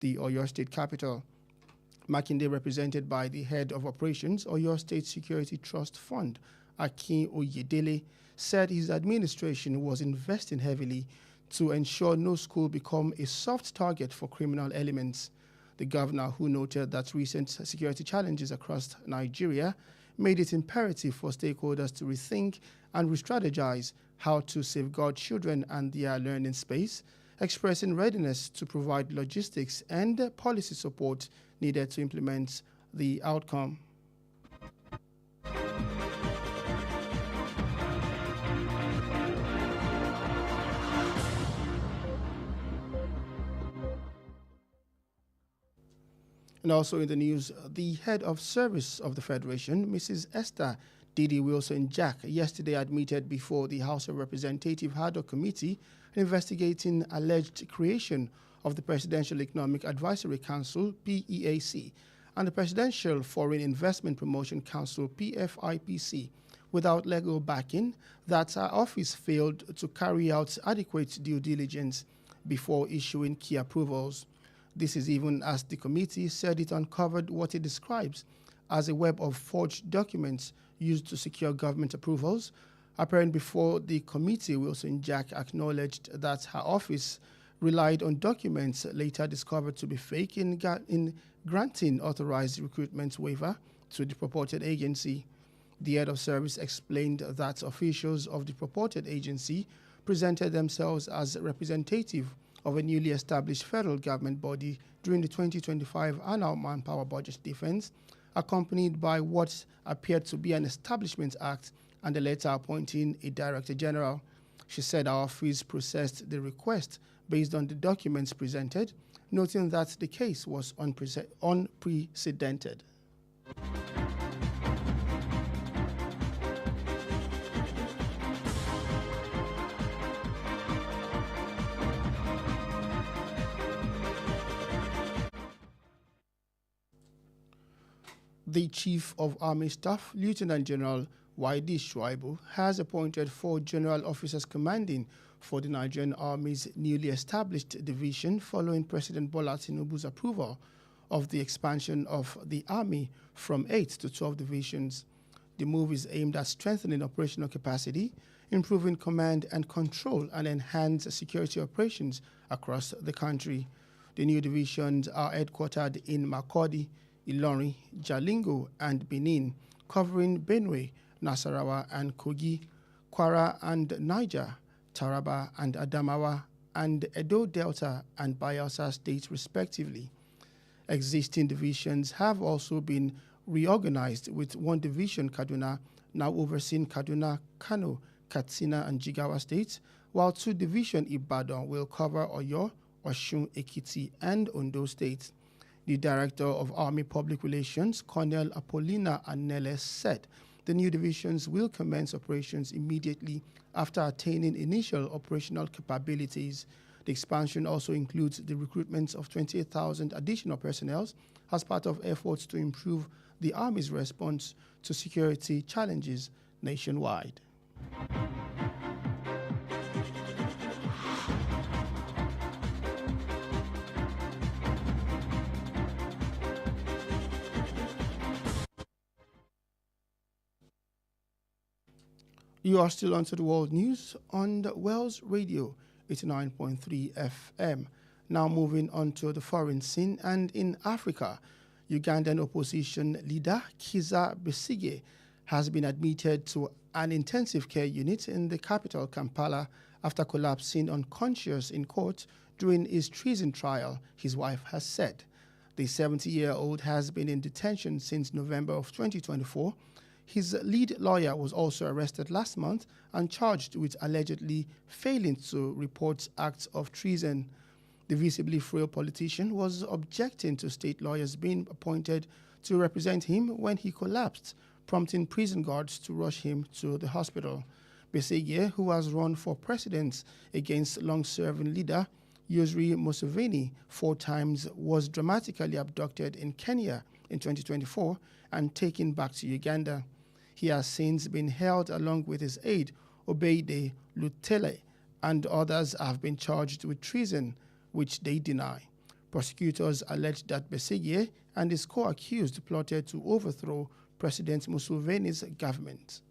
the Oyo State capital. Makinde, represented by the head of operations, Oyo State Security Trust Fund, Akin Oyedele, said his administration was investing heavily to ensure no school become a soft target for criminal elements. The governor, who noted that recent security challenges across Nigeria made it imperative for stakeholders to rethink and re-strategize how to safeguard children and their learning space, expressing readiness to provide logistics and policy support needed to implement the outcome. And also in the news, the head of service of the Federation, Mrs. Esther Didi Wilson-Jack, yesterday admitted before the House of Representatives ad hoc committee investigating alleged creation of the Presidential Economic Advisory Council, PEAC, and the Presidential Foreign Investment Promotion Council, PFIPC, without legal backing, that her office failed to carry out adequate due diligence before issuing key approvals. This is even as the committee said it uncovered what it describes as a web of forged documents used to secure government approvals. Appearing before the committee, Wilson-Jack acknowledged that her office relied on documents later discovered to be fake in granting authorized recruitment waiver to the purported agency. The head of service explained that officials of the purported agency presented themselves as representative of a newly established federal government body during the 2025 annual manpower budget defense, accompanied by what appeared to be an establishment act and a letter appointing a director general. She said our office processed the request based on the documents presented, noting that the case was unprecedented. The Chief of Army Staff, Lieutenant General Waidi Shuaibu, has appointed 4 general officers commanding for the Nigerian Army's newly established division following President Bola Tinubu's approval of the expansion of the Army from 8 to 12 divisions. The move is aimed at strengthening operational capacity, improving command and control, and enhance security operations across the country. The new divisions are headquartered in Makurdi, Ilorin, Jalingo, and Benin, covering Benue, Nasarawa, and Kogi, Kwara and Niger, Taraba and Adamawa, and Edo Delta and Bayelsa states, respectively. Existing divisions have also been reorganized, with 1 division, Kaduna, now overseeing Kaduna, Kano, Katsina, and Jigawa states, while 2 division Ibadan will cover Oyo, Osun, Ekiti, and Ondo states. The Director of Army Public Relations, Colonel Apollina Anele, said the new divisions will commence operations immediately after attaining initial operational capabilities. The expansion also includes the recruitment of 28,000 additional personnel as part of efforts to improve the Army's response to security challenges nationwide. You are still on to the world news on the Wells Radio 89.3 FM. Now moving on to the foreign scene, and in Africa, Ugandan opposition leader Kizza Besigye has been admitted to an intensive care unit in the capital, Kampala, after collapsing unconscious in court during his treason trial, his wife has said. The 70-year-old has been in detention since November of 2024. His lead lawyer was also arrested last month and charged with allegedly failing to report acts of treason. The visibly frail politician was objecting to state lawyers being appointed to represent him when he collapsed, prompting prison guards to rush him to the hospital. Besigye, who has run for president against long-serving leader Yoweri Museveni 4 times, was dramatically abducted in Kenya in 2024 and taken back to Uganda. He has since been held along with his aide, Obeide Lutele, and others have been charged with treason, which they deny. Prosecutors alleged that Besigye and his co-accused plotted to overthrow President Museveni's government.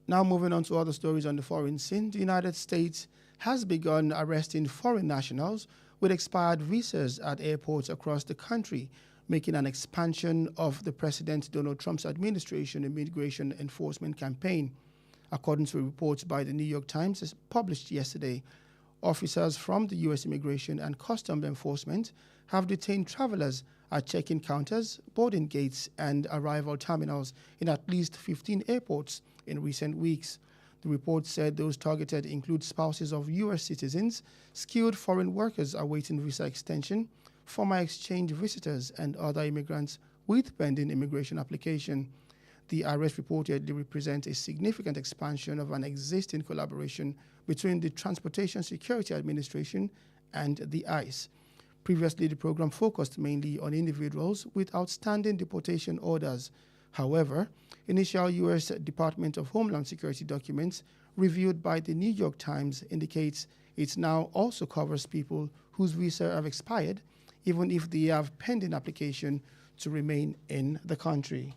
Now moving on to other stories on the foreign scene, the United States has begun arresting foreign nationals with expired visas at airports across the country, making an expansion of the President Donald Trump's administration immigration enforcement campaign. According to reports by the New York Times published yesterday, officers from the U.S. Immigration and Customs Enforcement have detained travelers at check-in counters, boarding gates, and arrival terminals in at least 15 airports in recent weeks. The report said those targeted include spouses of U.S. citizens, skilled foreign workers awaiting visa extension, former exchange visitors, and other immigrants with pending immigration application. The arrest reportedly represents a significant expansion of an existing collaboration between the Transportation Security Administration and the ICE. Previously, the program focused mainly on individuals with outstanding deportation orders. However, initial U.S. Department of Homeland Security documents reviewed by the New York Times indicates it now also covers people whose visa have expired, even if they have pending application to remain in the country.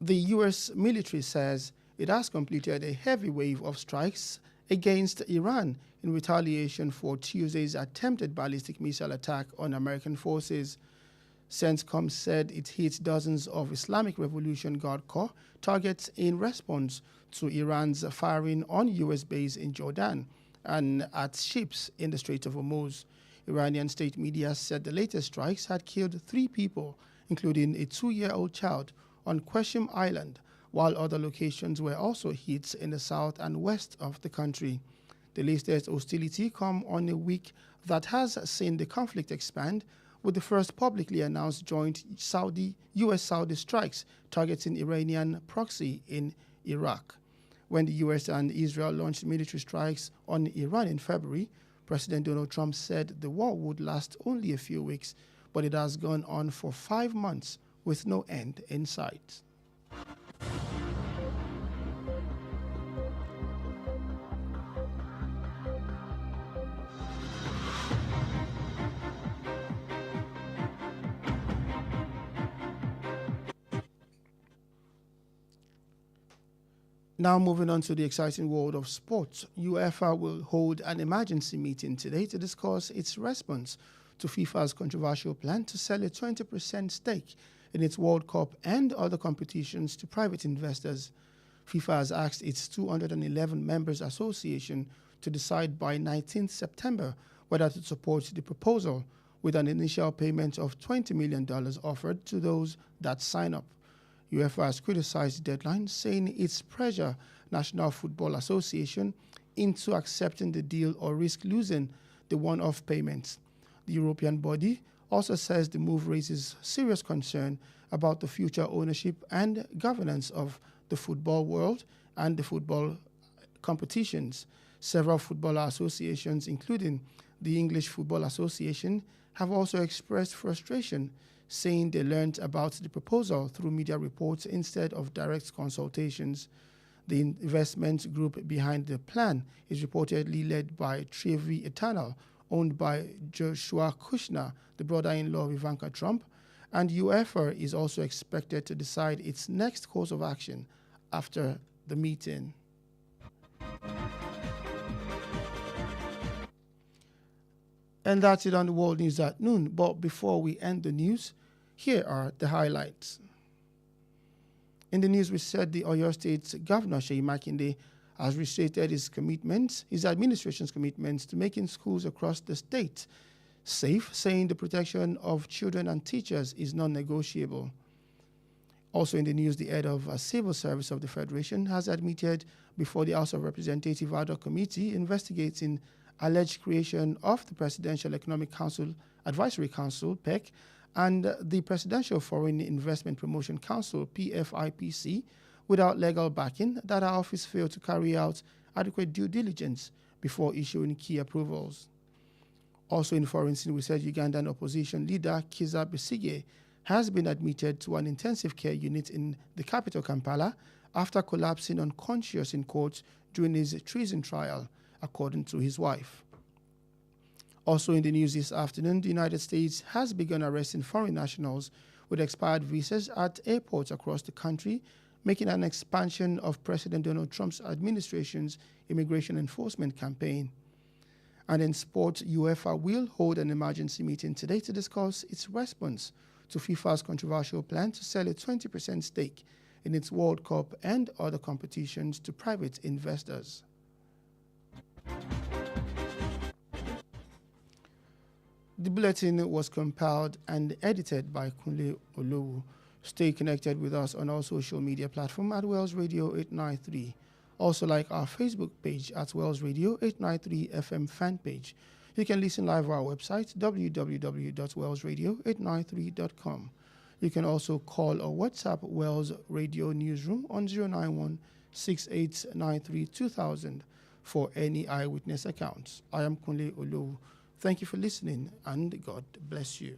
The U.S. military says it has completed a heavy wave of strikes against Iran in retaliation for Tuesday's attempted ballistic missile attack on American forces. CENTCOM said it hit dozens of Islamic Revolution Guard Corps targets in response to Iran's firing on U.S. base in Jordan and at ships in the Strait of Hormuz. Iranian state media said the latest strikes had killed 3 people, including a 2-year-old child, on Qasem Island, while other locations were also hit in the south and west of the country. The latest hostility come on a week that has seen the conflict expand, with the first publicly announced joint U.S.-Saudi strikes targeting Iranian proxy in Iraq. When the U.S. and Israel launched military strikes on Iran in February, President Donald Trump said the war would last only a few weeks, but it has gone on for 5 months with no end in sight. Now moving on to the exciting world of sports, UEFA will hold an emergency meeting today to discuss its response to FIFA's controversial plan to sell a 20% stake in its World Cup and other competitions to private investors. FIFA has asked its 211 members association to decide by 19th September whether to support the proposal, with an initial payment of $20 million offered to those that sign up. UEFA has criticized the deadline, saying it's pressure National Football Association into accepting the deal or risk losing the one-off payments. The European body also says the move raises serious concern about the future ownership and governance of the football world and the football competitions. Several footballer associations, including the English Football Association, have also expressed frustration, saying they learned about the proposal through media reports instead of direct consultations. The investment group behind the plan is reportedly led by Trevi Eternal, owned by Joshua Kushner, the brother-in-law of Ivanka Trump, and UEFA is also expected to decide its next course of action after the meeting. And that's it on the World News at noon. But before we end the news, here are the highlights. In the news, we said the Oyo State Governor, Seyi Makinde, has restated his administration's commitments to making schools across the state safe, saying the protection of children and teachers is non-negotiable. Also in the news, the head of Civil Service of the Federation has admitted before the House of Representatives Ad hoc Committee investigating alleged creation of the Presidential Economic Council Advisory Council, PEC, and the Presidential Foreign Investment Promotion Council (PFIPC) without legal backing that our office failed to carry out adequate due diligence before issuing key approvals. Also in foreign scene, we said Ugandan opposition leader Kizza Besigye has been admitted to an intensive care unit in the capital Kampala after collapsing unconscious in court during his treason trial, according to his wife. Also in the news this afternoon, the United States has begun arresting foreign nationals with expired visas at airports across the country, making an expansion of President Donald Trump's administration's immigration enforcement campaign. And in sport, UEFA will hold an emergency meeting today to discuss its response to FIFA's controversial plan to sell a 20% stake in its World Cup and other competitions to private investors. The bulletin was compiled and edited by Kunle Olowu. Stay connected with us on our social media platform at Wells Radio 893. Also like our Facebook page at Wells Radio 893 FM fan page. You can listen live on our website www.wellsradio893.com. You can also call or WhatsApp Wells Radio Newsroom on 091 6893 2000 for any eyewitness accounts. I am Kunle Olowu. Thank you for listening and God bless you.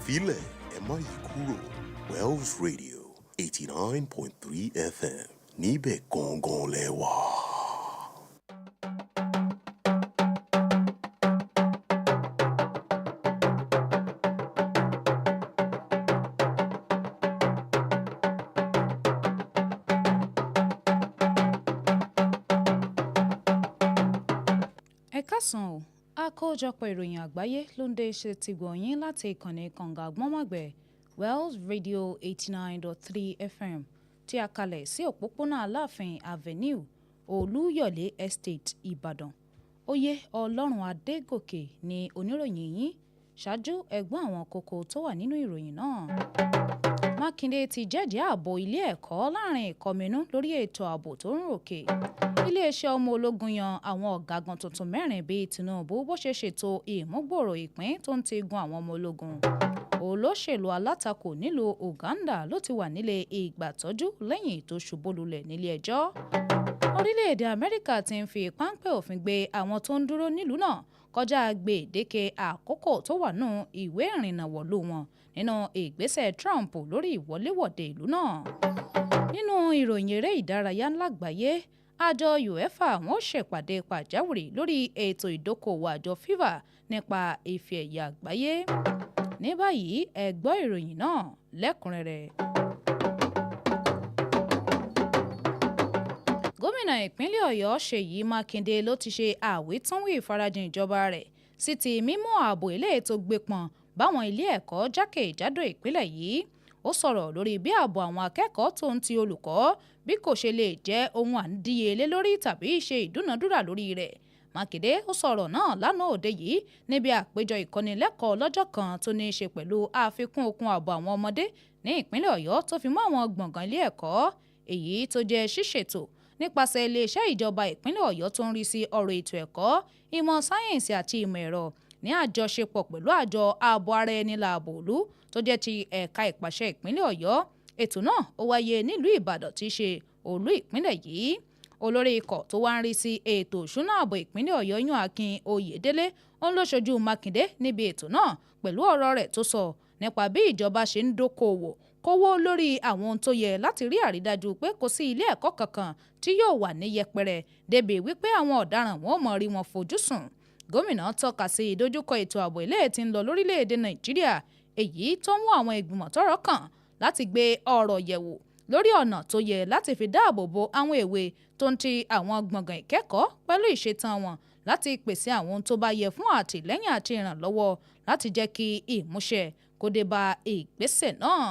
Filẹ̀ ẹ má yí kúrò Wells Radio 89.3 FM níbẹ̀ gangan lẹ wà. Ẹ káàsán o. Àkójọpọ̀ ìròyìn àgbáyé ló ń dé ṣe ti gbọ̀nyìn láti ìkànnì kànga àgbọ̀nmọ̀gbẹ̀ Wells Radio 89.3 FM tí a kalẹ̀ sí òpópónà Aláàfin Avenue Olúyọ̀lé Estate Ìbàdàn. Oyè Ọlọ́run Adégòkè ni oníròyìn yín. Ṣáájú ẹ̀gbọ́n àwọn kókó tó wà nínú ìròyìn náà. Mákindé ti jẹ́jẹ́ ààbò ilé ẹ̀kọ́ láàrin ìkọminú lórí ètò ààbò tó ń ròkè. Iléeṣẹ́ ọmọ ológun yan àwọn ọ̀gágun tuntun 4 bíi Tinubu bó ṣe ṣètò ìmúgbòòrò ìpín tó ń ti gun àwọn ọmọ ológun. Olóṣèlú alátakò nílùú Uganda ló ti wà nílé ìgbàtọ́jú lẹ́yìn tó ṣubú lulẹ̀ nílé ẹjọ́. Orílẹ̀-èdè Amẹ́ríkà ti ń fi páńpẹ́ òfin gbé àwọn tó ń dúró nílùú náà kọjá gbèdéke àkókò tó wà nù ìwé ìrìnnà wọ̀lú wọn nínú ìgbésẹ̀ Trump lórí ìwọléwọ̀de ìlú náà. Nínú ìròyìn eré ìdárayá lágbàáyé, àjọ UEFA wọ́n ṣèpàdé pàjáwìrì lórí ètò ìdókòwò àjọ FIFA nípa ife ẹ̀yẹ àgbáyé. Ní báyìí ẹ gbọ́ ìròyìn náà lẹ́kùnrẹ́rẹ́. Gómìnà ìpínlẹ̀ Ọ̀yọ́ Ṣèyí Mákindé ló ti ṣe àwítúnwí ìfarajìn ìjọba rẹ̀ sí ti mímú ààbò ilé tó gbépọn báwọn ilé ẹ̀kọ́ jákèjádò ìpínlẹ̀ yìí. Ó sọ̀rọ̀ lórí bí ààbò àwọn akẹ́kọ̀ọ́ tó ń ti olùkọ́ bí kò ṣe lè jẹ́ ohun àndíyelé lórí tàbí ṣe ìdúnàdúrà lórí rẹ̀. Mákindé ó sọ̀rọ̀ náà lánàá òde yìí níbi àpéjọ ìkọ́nilẹ́kọ̀ọ́ lọ́jọ́ kan tó ní í ṣe pẹ̀lú àfikún okun ààbò àwọn ọmọdé ní ìpínlẹ̀ Ọ̀yọ́ tó fi mọ́ àwọn gbọ̀ngàn ilé ẹ̀kọ́ èyí tó jẹ́ ṣíṣètò nípasẹ̀ iléeṣẹ́ ìjọba ìpínlẹ̀ Ọ̀yọ́ tó ń rí sí ọ̀rọ̀ ètò ẹ̀kọ́, ìmọ̀ sáyẹ́ǹsì àti ìmọ̀ ẹ̀rọ ní àjọṣepọ̀ pẹ̀lú àjọ ààbò ara ẹni láàbò ìlú tó jẹ́ ti ẹ̀ka ìpàṣẹ ìpínlẹ̀ Ọ̀yọ́. Ètò náà ó wáyé nílùú Ìbàdàn tí í ṣe olú ìpínlẹ̀ yìí. Olórí ikọ̀ tó wá ń rí sí ètò ìṣúná ààbò ìpínlẹ̀ Ọ̀yọ́ Yún Akin Oyèdélé òun ló ṣojú Mákindé níbi ètò náà pẹ̀lú ọ̀rọ̀ rẹ̀ tó sọ nípa bí ìjọba ṣe ń dókòwò kówó lórí àwọn ohun tó yẹ láti rí àrídájú pé kò sí ilé ẹ̀kọ́ kankan tí yóò wà ní yẹpẹrẹ débi wípé àwọn ọ̀daràn wọn ò mọ̀ rí wọn fojú sùn. Gómìnà tọ́ka sí ìdojúkọ ètò ààbò ilé tí ń lọ lórílẹ̀‐èdè Nàìjíríà èyí tó mú àwọn ìgbìmọ̀ tọ́rọ̀ kàn láti gbé ọ̀rọ̀ yẹ̀wò lórí ọ̀nà tó yẹ láti fi dáàbò bo àwọn èwe tó ń ti àwọn gbọ̀ngàn ìkẹ́kọ̀ọ́ pẹ̀lú ìṣetán wọn láti pèsè àwọn ohun tó bá yẹ fún àtìlẹ́yìn àti ìrànlọ́wọ́ láti jẹ́ kí ìmúṣẹ kó dé bá ìgbésẹ̀ náà.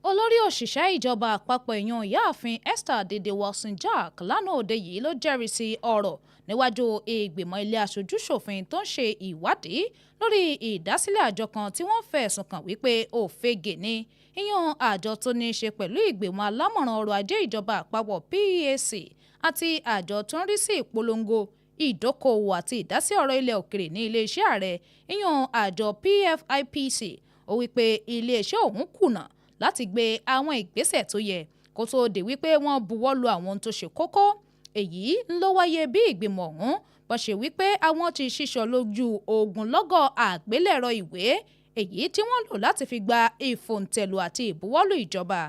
Olórí òṣìṣẹ́ ìjọba àpapọ̀ èèyàn ìyáàfin Esther Dede Wilson-Jack lánàá òde yìí ló jẹ́rìí sí ọ̀rọ̀ níwájú ìgbìmọ̀ ilé aṣojú-ṣòfin tó ń ṣe ìwádìí lórí ìdásílẹ̀ àjọ kan tí wọ́n fẹ̀sùn kàn wípé òfegè ni ìyẹn àjọ tó ní í ṣe pẹ̀lú ìgbìmọ̀ alámọ̀ràn ọrọ̀ ajé ìjọba àpapọ̀ PEAC àti àjọ tó ń rí sí ìpolongo ìdókòwò àti ìdásí ọ̀rọ̀ ilẹ̀ òkèrè ní iléeṣẹ́ ààrẹ ìyẹn àjọ PFIPC ó wípé iléeṣẹ́ òun kùnà láti gbé àwọn ìgbésẹ̀ tó yẹ kó tó di wípé wọ́n buwọ́ lu àwọn ohun tó ṣe kókó èyí ló wáyé bí ìgbìmọ̀ ọ̀hún bó ṣe wípé àwọn ti ṣíṣọ lójú ogunlọ́gọ̀ àgbélẹ̀rọ ìwé èyí tí wọ́n lò láti fi gba ìfòǹtẹ̀lù àti ìbuwọ́lù ìjọba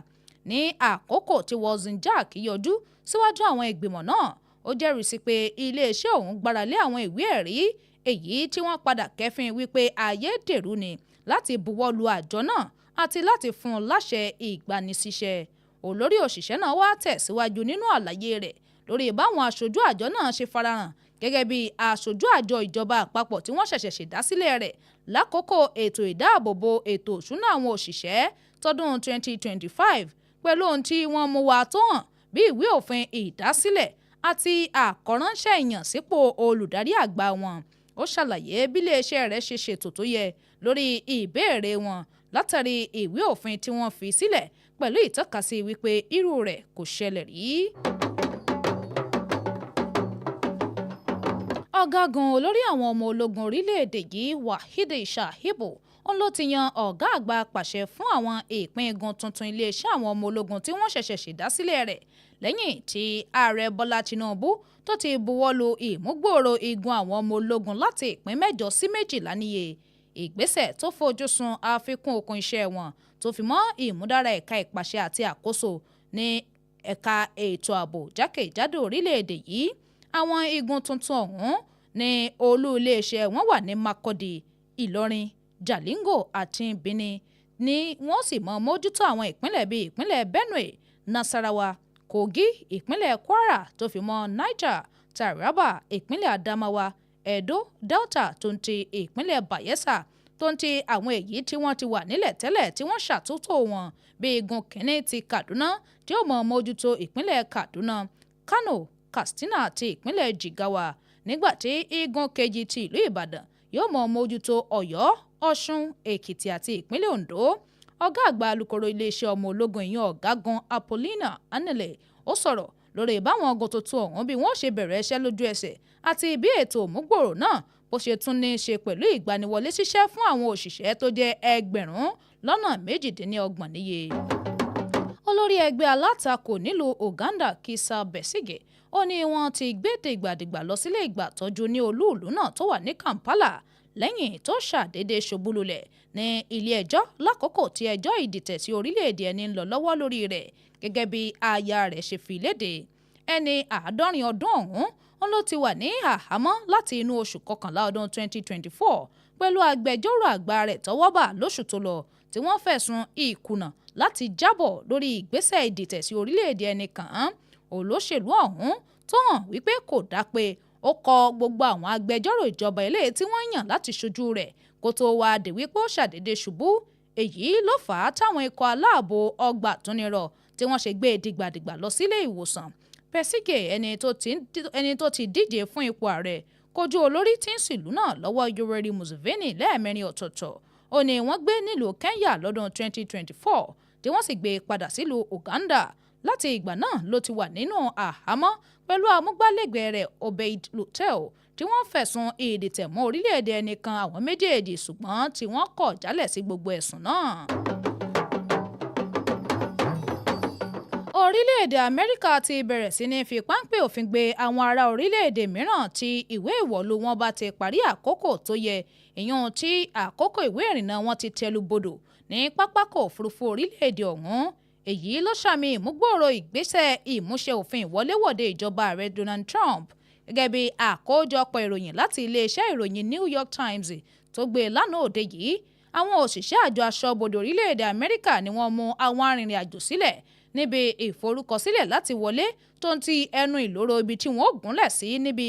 ní àkókò tí Wilson-Jack yọjú síwájú àwọn ìgbìmọ̀ náà ó jẹ́rìí sí pé iléeṣẹ́ òun gbáralé àwọn ìwé ẹ̀rí èyí tí wọ́n padà kẹ́fín wípé ayédèrú ni láti buwọ́ lu àjọ náà àti láti fún un láṣẹ ìgbanisíṣẹ́. Olórí òṣìṣẹ́ náà wá tẹ̀síwájú nínú àlàyé rẹ̀ lórí báwọn aṣojú àjọ náà ṣe farahàn gẹ́gẹ́ bí aṣojú àjọ ìjọba àpapọ̀ tí wọ́n ṣẹ̀ṣẹ̀ ṣèdásílẹ̀ rẹ̀ lákòókò ètò ìdáàbòbò ètò òṣùnà àwọn òṣìṣẹ́ tọdún 2025 pẹ̀lú ohun tí wọ́n mú wá tó hàn bí ìwé òfin ìdásílẹ̀ àti àkọ́ránṣẹ́ ìyànsípò olùdarí àgbà wọn. Ó ṣàlàyé bí iléeṣẹ́ rẹ̀ ṣe ṣètò tó yẹ lórí ìbéèrè wọn látàrí ìwé òfin tí wọ́n fi sílẹ̀ pẹ̀lú ìtọ́kasí wípé irú rẹ̀ kò ṣẹlẹ̀ rí. Ọ̀gágun olórí àwọn ọmọ ológun orílẹ̀-èdè yìí Wahidi Shahibu òun ló ti yan ọ̀gá àgbà pàṣẹ fún àwọn ìpín igun tuntun iléeṣẹ́ àwọn ọmọ ológun tí wọ́n ṣẹ̀ṣẹ̀ ṣèdásílẹ̀ rẹ̀ lẹ́yìn tí ààrẹ Bọ́lá Tinubu tó ti buwọ́lu ìmúgbòòrò igun àwọn ọmọ ológun láti ìpín 8 sí 12 níye. Ìgbésẹ̀ tó fojú sun àfikún okun iṣẹ́ wọn tó fi mọ́ ìmúdára ẹ̀ka ìpàṣẹ àti àkóso ní ẹ̀ka ètò ààbò jákèjádò orílẹ̀-èdè yìí. Àwọn igun tuntun ọ̀hún ní olú iléeṣẹ́ wọn wà ní Makurdi, Ìlọrin, Jalingo àti Benin ni wọ́n sì mọ mójútó àwọn ìpínlẹ̀ bíi ìpínlẹ̀ Benue, Nasarawa, Kogi, ìpínlẹ̀ Kwara tó fi mọ́ Niger, Taraba, ìpínlẹ̀ Adamawa, Edo, Delta tó ń ti ìpínlẹ̀ Bayelsa tó ń ti àwọn èyí tí wọ́n ti wà nílẹ̀ tẹ́lẹ̀ tí wọ́n ṣàtúntò wọn bíi igun kìíní ti Kaduna tí ó mọ mójútó ìpínlẹ̀ Kaduna, Kano, Katsina àti ìpínlẹ̀ Jigawa nígbàtí igun kejì ti ìlú Ìbàdàn yóò mọ mójútó Ọ̀yọ́, Ọ̀ṣun, Èkìtì àti ìpínlẹ̀ Ondo. Ọ̀gá àgbà alukoro iléeṣẹ́ ọmọ ológun ìyẹn ọ̀gágun Apollina Anele ó sọ̀rọ̀ lórí ìbáwọn ogun tuntun ọ̀hún bí wọ́n ṣe bẹ̀rẹ̀ iṣẹ́ lójú ẹsẹ̀ àti bí ètò òmúgbòrò náà bó ṣe tún ní í ṣe pẹ̀lú ìgbaniwọlé ṣiṣẹ́ fún àwọn òṣìṣẹ́ tó jẹ́ 1,028 níye. Olórí ẹgbẹ́ alátakò nílùú Uganda Kizza Besigye ó ní wọ́n ti gbé dìgbàdìgbà lọ sílé ìgbàtọ́jú ní olú-ìlú náà tó wà ní Kampala lẹ́yìn tó ṣàdédé ṣubú lulẹ̀ ní ilé-ẹjọ́ lákòókò tí ẹjọ́ ìdìtẹ̀ sí orílẹ̀-èdè ẹni ń lọ lọ́wọ́ lórí rẹ̀ gẹ́gẹ́ bí aya rẹ̀ ṣe fi léde. Ẹni 70 ọdún ọ̀hún wọn ló ti wà ní àhámọ́ láti inú oṣù kọkànlá ọdún 2024 pẹ̀lú agbẹjọ́rò àgbà rẹ̀ tọ́wọ́ bà lóṣù tó lọ tí wọ́n fẹ̀sùn ìkùnà láti jábọ̀ lórí ìgbésẹ̀ ìdìtẹ̀ sí orílẹ̀-èdè ẹni kàn án. Olóṣèlú ọ̀hún tó hàn wípé kò dá pé ó kọ gbogbo àwọn agbẹjọ́rò ìjọba eléyìí tí wọ́n yàn láti ṣojú rẹ̀ kó tó wá dé wípé ó ṣàdédé ṣubú. Èyí ló fà á táwọn ikọ̀ aláàbò ọgbà túnirọ̀ tí wọ́n ṣe gbé e dìgbàdìgbà lọ sílé ìwòsàn. Besigye ẹni tó ti díje fún ipò ààrẹ kojú olórí tí ń ṣìlú náà lọ́wọ́ Yoweri Museveni lẹ́ẹ̀mẹrin ọ̀tọ̀ọ̀tọ̀. Ó ní wọ́n gbé nílùú Kenya lọ́dún 2024 tí wọ́n sì gbé e padà sílùú Uganda. Láti ìgbà náà ló ti wà nínú àhámọ́ pẹ̀lú amúgbálẹ́gbẹ̀ẹ́ rẹ̀ Obeid Lutel tí wọ́n fẹ̀sùn ìdìtẹ̀ mọ́ orílẹ̀-èdè ẹnìkan àwọn méjèèjì ṣùgbọ́n tí wọ́n kọ̀ jálẹ̀ sí gbogbo ẹ̀sùn náà. Orílẹ̀-èdè Amẹ́ríkà ti bẹ̀rẹ̀ sí ní fi páńpẹ́ òfin gbé àwọn ará orílẹ̀-èdè mìíràn tí ìwé ìwọ̀lú wọn bá ti parí àkókò tó yẹ ìyẹn tí àkókò ìwé ìrìnnà wọn ti tẹnu bodò ní pápákọ̀ òfurufú orílẹ̀-èdè ọ̀hún. Èyí ló ṣàmì ìmúgbòòrò ìgbésẹ̀ ìmúṣẹ òfin ìwọléwọ̀de ìjọba ààrẹ Donald Trump gẹ́gẹ́ bí àkójọpọ̀ ìròyìn láti iléeṣẹ́ ìròyìn New York Times tó gbé lánàá òde yìí. àwọn òṣìṣẹ́ àjọ aṣọ́bodè orílẹ̀-èdè Amẹ́ríkà ni wọ́n mú àwọn arìnrìn-àjò sílẹ̀ níbi ìforúkọsílẹ̀ láti wọlé tó ń ti ẹnu ìloro ibi tí wọ́n gúnlẹ̀ sí níbi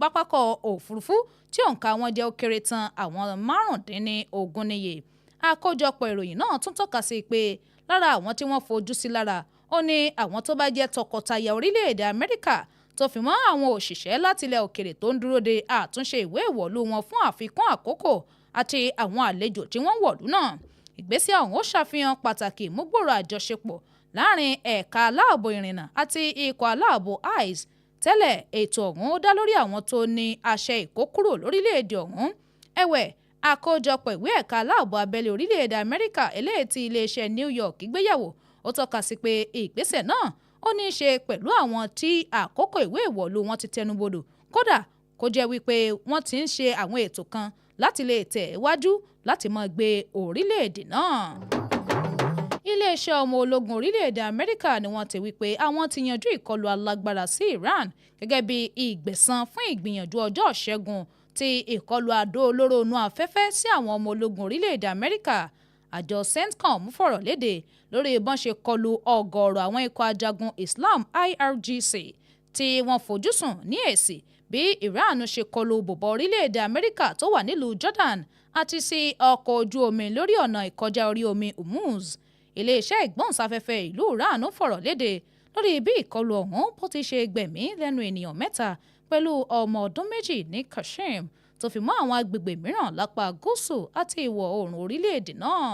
pápákọ̀ òfurufú tí òǹkà wọn jẹ́ ó kéré tán àwọn 15 níye. Àkójọpọ̀ ìròyìn náà tún tọ́ka sí pé lára àwọn tí wọ́n fojú sí lára ó ní àwọn tó bá jẹ́ tọkọtaya orílẹ̀-èdè Amẹ́ríkà tó fi mọ́ àwọn òṣìṣẹ́ láti ilẹ̀ òkèrè tó ń dúró de àtúnṣe ìwé ìwọ̀lú wọn fún àfikún àkókò àti àwọn àlejò tí wọ́n wọ̀lú náà. Ìgbésẹ̀ ọ̀hún ó ṣàfihàn pàtàkì ìmúgbòòrò àjọṣepọ̀ láàrin ẹ̀ka aláàbò ìrìnnà àti ikọ̀ aláàbò ICE. Tẹ́lẹ̀ ètò ọ̀hún ó dá lórí àwọn tó ní àṣẹ ìkókúrò lórílẹ̀‐èdè ọ̀hún. Ẹ̀wẹ̀, àkójọpọ̀ ìwé ẹ̀ka aláàbò abẹ́lé orílẹ̀‐èdè Amẹ́ríkà eléyìí tí iléeṣẹ́ New York gbéyàwó ó tọ́ka sí pé ìgbésẹ̀ náà ó ní í ṣe pẹ̀lú àwọn tí àkókò ìwé ìwọ̀lú wọn ti tẹnubodò, kódà kó jẹ́ wípé wọ́n ti ń ṣe àwọn ètò kan láti lè tẹ̀ wájú láti máa gbé orílẹ̀-èdè náà. Iléeṣẹ́ ọmọ ológun orílẹ̀-èdè Amẹ́ríkà ni wọ́n ti wí pé àwọn ti yanjú ìkọlù alágbára sí Iran gẹ́gẹ́ bí ìgbẹ̀san fún ìgbìyànjú ọjọ́ ìṣẹ́gun ti ìkọlù àdó olóró inú afẹ́fẹ́ sí àwọn ọmọ ológun orílẹ̀-èdè Amẹ́ríkà. Àjọ CENTCOM fọ̀rọ̀ léde lórí bọ́n ṣe kọlù ọ̀gọ̀ọ̀rọ̀ àwọn ikọ̀ ajagun Islam IRGC tí wọ́n fojúsùn ní èsì bí Iran ṣe kọlù bòbá orílẹ̀-èdè Amẹ́ríkà tó wà nílùú Jordan àti sí ọkọ̀ ojú omi lórí ọ̀nà ìkọjá orí omi Hormuz. Iléeṣẹ́ ìgbóhùnsáfẹ́fẹ́ ìlú Iran fọ̀rọ̀ léde lórí bí ìkọlù ọ̀hún bó ti ṣe gbẹ̀mí lẹ́nu ènìyàn 3 pẹ̀lú ọmọ ọdún 2 ní Kashim tó fi mọ́ àwọn agbègbè mìíràn lápá gúúsù àti ìwọ̀ oòrùn orílẹ̀-èdè náà.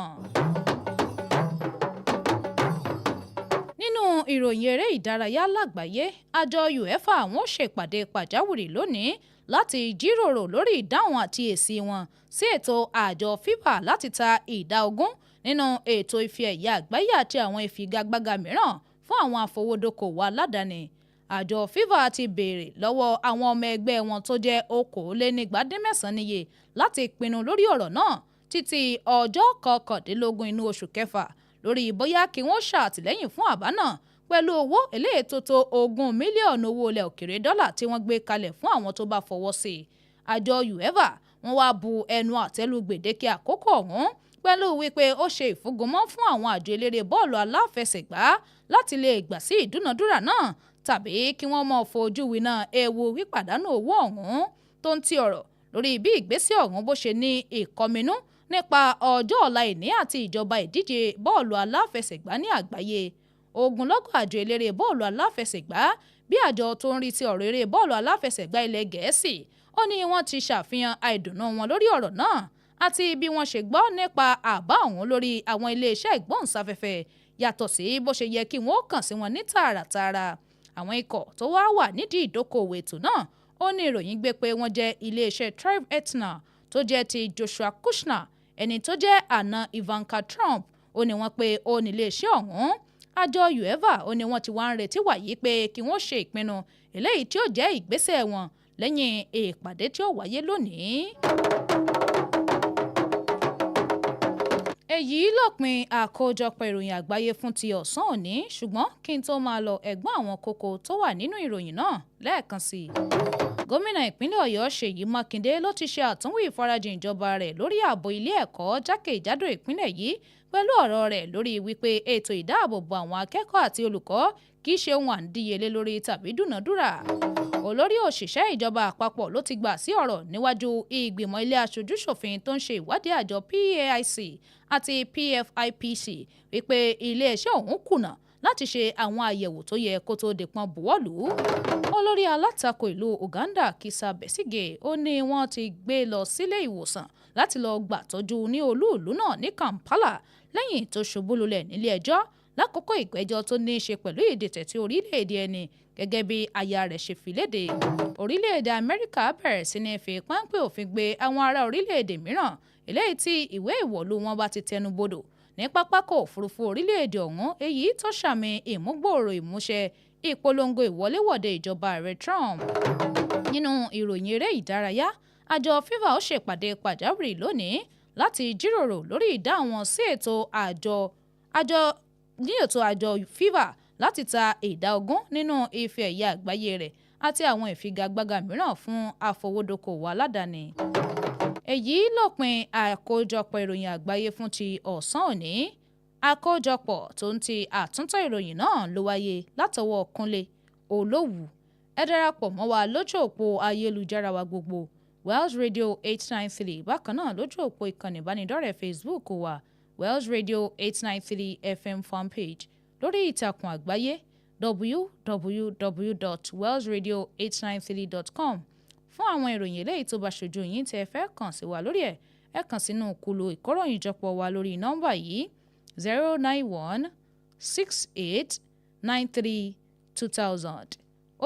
Nínú ìròyìn eré ìdárayá lágbàáyé, àjọ UEFA àwọn ó ṣèpàdé pàjáwìrì lónìí láti jíròrò lórí ìdáhùn àti èsì wọn sí ètò àjọ FIFA láti ta ìdá 20 nínú ètò ife ẹ̀yẹ àgbáyé àti àwọn ìfigagbága mìíràn fún àwọn afowódókòwò aládàáni. Àjọ FIFA ti béèrè lọ́wọ́ àwọn ọmọ ẹgbẹ́ wọn tó jẹ́ 249 níye láti pinnu lórí ọ̀rọ̀ náà títí ọjọ́ 19 inú oṣù kẹfà lórí bóyá kí wọ́n ṣàtìlẹ́yìn fún àbá náà pẹ̀lú owó eléyìí tó tó 20 mílíọ̀nù owó ilẹ̀ òkèrè dọ́là tí wọ́n gbé kalẹ̀ fún àwọn tó bá fọwọ́ sí i. Àjọ UEFA wọ́n wá bu ẹnu àtẹ́lù gbèdéke àkókò ọ̀hún pẹ̀lú wípé ó ṣe ìfúngunmọ́ fún àwọn àjọ eléré bọ́ọ̀lù aláfẹsẹ̀gbá láti lè gbà sí ìdúnadúrà náà tàbí kí wọ́n mọ̀ fojú winá ewu wípàdánù owó ọ̀hún tó ń ti ọ̀rọ̀ lórí bí ìgbésẹ̀ ọ̀hún bó ṣe ní ìkọminú nípa ọjọ́ ọ̀la ìní àti ìjọba ìdíje bọ́ọ̀lù aláfẹsẹ̀gbá ní àgbáyé. Ogunlọ́gọ̀ àjọ eléré bọ́ọ̀lù aláfẹsẹ̀gbá bí àjọ tó ń rí ti ọ̀rọ̀ eré bọ́ọ̀lù aláfẹsẹ̀gbá ilẹ̀ Gẹ̀ẹ́sì ó ní wọ́n ti ṣàfihàn àìdùnnú wọn lórí ọ̀rọ̀ náà àti bí wọ́n ṣe gbọ́ nípa àbá ọ̀hún lórí àwọn iléeṣẹ́ ìgbóhùnsáfẹ́fẹ́ yàtọ̀ sí bó ṣe yẹ kí wọ́n kàn sí wọn ní tààràtààrà. Àwọn ikọ̀ tó wá wà nídìí ìdókòwò ètò náà ó ní ìròyìn gbé pé wọ́n jẹ́ iléeṣẹ́ Thrive Etna tó jẹ́ ti Joshua Kushner ẹni tó jẹ́ àna Ivanka Trump ó ní wọ́n pé ó ní iléeṣẹ́ ọ̀hún. Àjọ UEFA ó ní wọ́n ti wá ń retí wàyí pé kí wọ́n ṣe ìpinnu eléyìí tí ó jẹ́ ìgbésẹ̀ wọn lẹ́yìn ìpàdé tí ó wáyé lónìí. Èyí lópin àkójọpọ̀ ìròyìn àgbáyé fún ti ọ̀sán òní, ṣùgbọ́n kí n tó máa lọ ẹ̀gbọ́n àwọn kókó tó wà nínú ìròyìn náà lẹ́ẹ̀kan sí i. Gómìnà ìpínlẹ̀ Ọ̀yọ́ Ṣèyí Mákindé ló ti ṣe àtúnwò ìfarajìn ìjọba rẹ̀ lórí ààbò ilé ẹ̀kọ́ jákèjádò ìpínlẹ̀ yìí pẹ̀lú ọ̀rọ̀ rẹ̀ lórí wípé ètò ìdáàbòbò àwọn akẹ́kọ̀ọ́ àti olùkọ́ kì í ṣe ohun àǹdíyelé lórí tàbí dúnàdúrà. Olórí òṣìṣẹ́ ìjọba àpapọ̀ ló ti gbà sí ọ̀rọ̀ níwájú ìgbìmọ̀ ilé aṣojú-ṣòfin tó ń ṣe ìwádìí àjọ PAIC àti PFIPC wípé iléeṣẹ́ ọ̀hún kùnà láti ṣe àwọn àyẹ̀wò tó yẹ kó tó dèpọn buwọ́lù. Olórí alátakò ìlú Uganda Kizza Besigye ó ní wọ́n ti gbé lọ sílé ìwòsàn láti lọ gbàtọ́jú ní olú-ìlú náà ní Kampala lẹ́yìn tó ṣubú lulẹ̀ nílé ẹjọ́ lákòókò ìgbẹ́jọ́ tó ní í ṣe pẹ̀lú ìdìtẹ̀ tí orílẹ̀-èdè ẹni gẹ́gẹ́ bí aya rẹ̀ ṣe fi léde. Orílẹ̀-èdè Amẹ́ríkà bẹ̀rẹ̀ sí ní fi páńpẹ́ òfin gbé àwọn ará orílẹ̀-èdè mìíràn eléyìí tí ìwé ìwọ̀lú wọn bá ti tẹnu bodò ní pápákọ̀ òfurufú orílẹ̀-èdè ọ̀hún èyí tó ṣàmì ìmúgbòòrò ìmúṣẹ ìpolongo ìwọléwọ̀de ìjọba ààrẹ Trump. Nínú ìròyìn eré ìdárayá, àjọ FIFA ó ṣèpàdé pàjáwìrì lónìí láti jíròrò lórí ìdáhùn sí ètò àjọ FIFA láti ta ìdá 20 nínú ife ẹ̀yẹ àgbáyé rẹ̀ àti àwọn ìfigagbága mìíràn fún afowódókòwò aládàáni. èyí lópin àkójọpọ̀ ìròyìn àgbáyé fún ti ọ̀sán òní àkójọpọ̀ tó ń ti àtúntò ìròyìn náà ló wáyé látọwọ́ Kunle Olowu ẹ darapọ̀ mọ́ wa lójú òpó ayélujára wa gbogbo Wells Radio 893 bákan náà lójú òpó ìkànnì ìbánidọ́rẹ̀ẹ́ Facebook wa Wells Radio 893 FM fanpage lórí ìtàkùn àgbáyé www.wellsradio893.com fún àwọn ìròyìn eléyìí tó bá ṣojú yín tẹ́ ẹ fẹ́ kàn sí wa lórí ẹ̀ ẹ kàn sínú kùlù ìkóròyìnjọpọ̀ wa lórí nọ́mbà yìí 09168932000.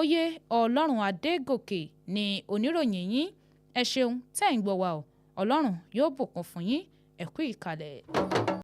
Oyè Ọlọ́run Adégòkè ni oníròyìn yín ẹ ṣeun tẹ́ ń gbọ́ wa o Ọlọ́run yóò bùkún fún yín ẹ kú ìkàlẹ̀.